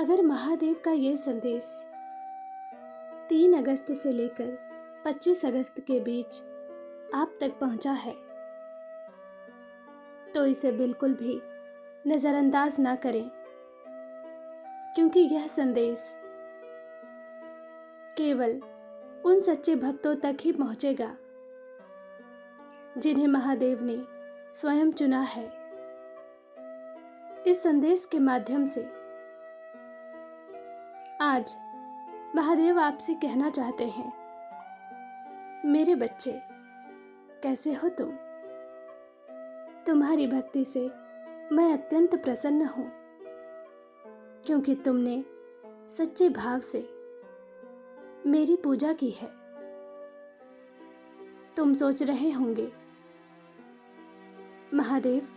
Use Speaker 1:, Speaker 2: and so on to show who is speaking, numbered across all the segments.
Speaker 1: अगर महादेव का ये संदेश 3 अगस्त से लेकर 25 अगस्त के बीच आप तक पहुंचा है तो इसे बिल्कुल भी नज़रअंदाज ना करें, क्योंकि यह संदेश केवल उन सच्चे भक्तों तक ही पहुंचेगा जिन्हें महादेव ने स्वयं चुना है। इस संदेश के माध्यम से आज महादेव आपसे कहना चाहते हैं, मेरे बच्चे कैसे हो तुम? तुम्हारी भक्ति से मैं अत्यंत प्रसन्न हूँ, क्योंकि तुमने सच्चे भाव से मेरी पूजा की है। तुम सोच रहे होंगे, महादेव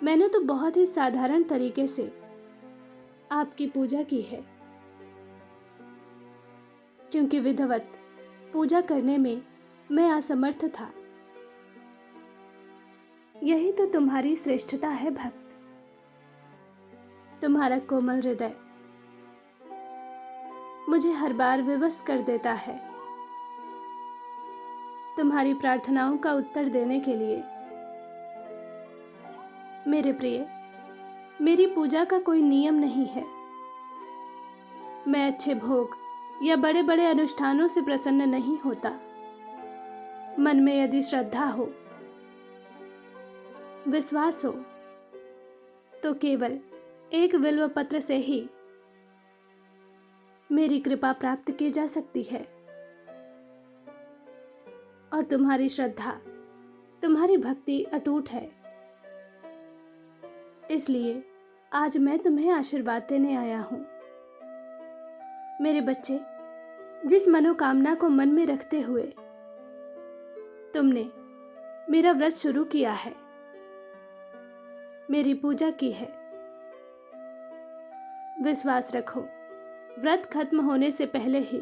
Speaker 1: मैंने तो बहुत ही साधारण तरीके से आपकी पूजा की है, क्योंकि विधिवत पूजा करने में मैं असमर्थ था। यही तो तुम्हारी श्रेष्ठता है भक्त। तुम्हारा कोमल हृदय मुझे हर बार विवश कर देता है। तुम्हारी प्रार्थनाओं का उत्तर देने के लिए मेरे प्रिय, मेरी पूजा का कोई नियम नहीं है। मैं अच्छे भोग या बड़े बड़े अनुष्ठानों से प्रसन्न नहीं होता। मन में यदि श्रद्धा हो, विश्वास हो, तो केवल एक बिल्व पत्र से ही मेरी कृपा प्राप्त की जा सकती है। और तुम्हारी श्रद्धा, तुम्हारी भक्ति अटूट है। इसलिए आज मैं तुम्हें आशीर्वाद देने आया हूं। मेरे बच्चे, जिस मनोकामना को मन में रखते हुए तुमने मेरा व्रत शुरू किया है, मेरी पूजा की है, विश्वास रखो, व्रत खत्म होने से पहले ही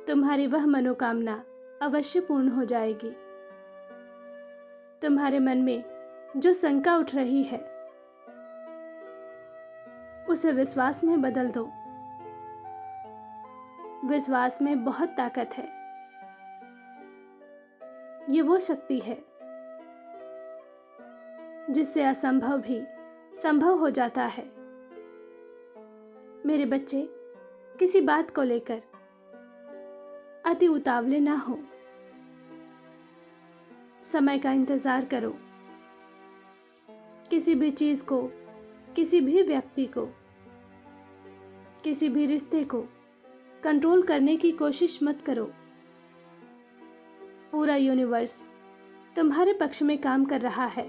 Speaker 1: तुम्हारी वह मनोकामना अवश्य पूर्ण हो जाएगी। तुम्हारे मन में जो शंका उठ रही है, उसे विश्वास में बदल दो। विश्वास में बहुत ताकत है। ये वो शक्ति है जिससे असंभव भी संभव हो जाता है। मेरे बच्चे, किसी बात को लेकर अति उतावले ना हो। समय का इंतजार करो। किसी भी चीज को, किसी भी व्यक्ति को, किसी भी रिश्ते को कंट्रोल करने की कोशिश मत करो। पूरा यूनिवर्स तुम्हारे पक्ष में काम कर रहा है।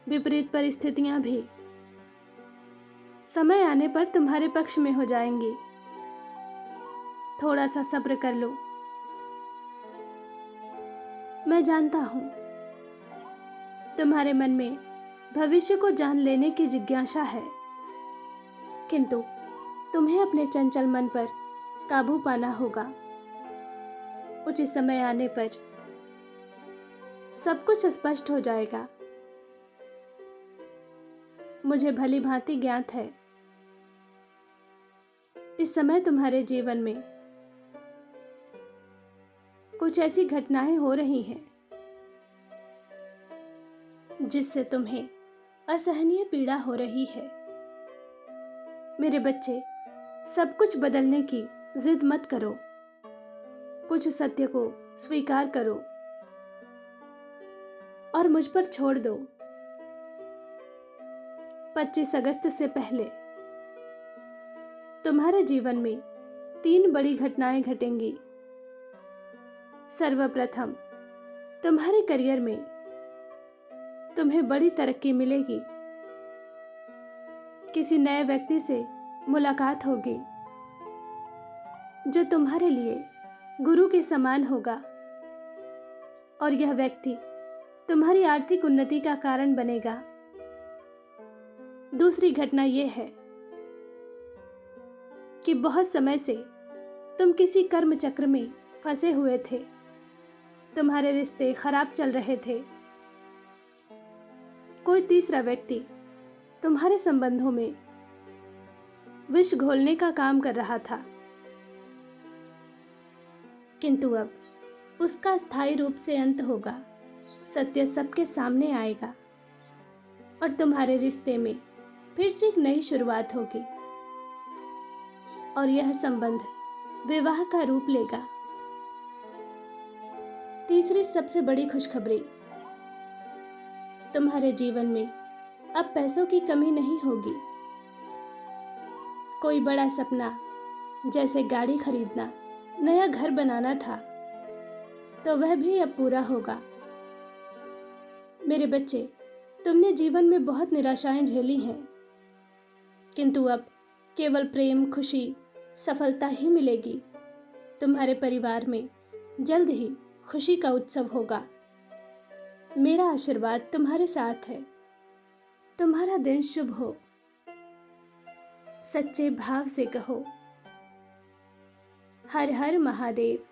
Speaker 1: विपरीत परिस्थितियां भी समय आने पर तुम्हारे पक्ष में हो जाएंगी। थोड़ा सा सब्र कर लो। मैं जानता हूं तुम्हारे मन में भविष्य को जान लेने की जिज्ञासा है, किंतु तुम्हें अपने चंचल मन पर काबू पाना होगा। उचित समय आने पर सब कुछ स्पष्ट हो जाएगा। मुझे भली भांति ज्ञात है, इस समय तुम्हारे जीवन में कुछ ऐसी घटनाएं हो रही हैं जिससे तुम्हें असहनीय पीड़ा हो रही है। मेरे बच्चे, सब कुछ बदलने की जिद मत करो। कुछ सत्य को स्वीकार करो और मुझ पर छोड़ दो। 25 अगस्त से पहले तुम्हारे जीवन में 3 बड़ी घटनाएं घटेंगी। सर्वप्रथम, तुम्हारे करियर में तुम्हें बड़ी तरक्की मिलेगी। किसी नए व्यक्ति से मुलाकात होगी जो तुम्हारे लिए गुरु के समान होगा, और यह व्यक्ति तुम्हारी आर्थिक उन्नति का कारण बनेगा। दूसरी घटना यह है कि बहुत समय से तुम किसी कर्म चक्र में फंसे हुए थे। तुम्हारे रिश्ते खराब चल रहे थे। कोई तीसरा व्यक्ति तुम्हारे संबंधों में विष घोलने का काम कर रहा था, किंतु अब उसका स्थायी रूप से अंत होगा। सत्य सबके सामने आएगा और तुम्हारे रिश्ते में फिर से एक नई शुरुआत होगी और यह संबंध विवाह का रूप लेगा। तीसरी सबसे बड़ी खुशखबरी, तुम्हारे जीवन में अब पैसों की कमी नहीं होगी। कोई बड़ा सपना जैसे गाड़ी खरीदना, नया घर बनाना था, तो वह भी अब पूरा होगा। मेरे बच्चे, तुमने जीवन में बहुत निराशाएं झेली हैं, किंतु अब केवल प्रेम, खुशी, सफलता ही मिलेगी। तुम्हारे परिवार में जल्द ही खुशी का उत्सव होगा। मेरा आशीर्वाद तुम्हारे साथ है। तुम्हारा दिन शुभ हो। सच्चे भाव से कहो, हर हर महादेव।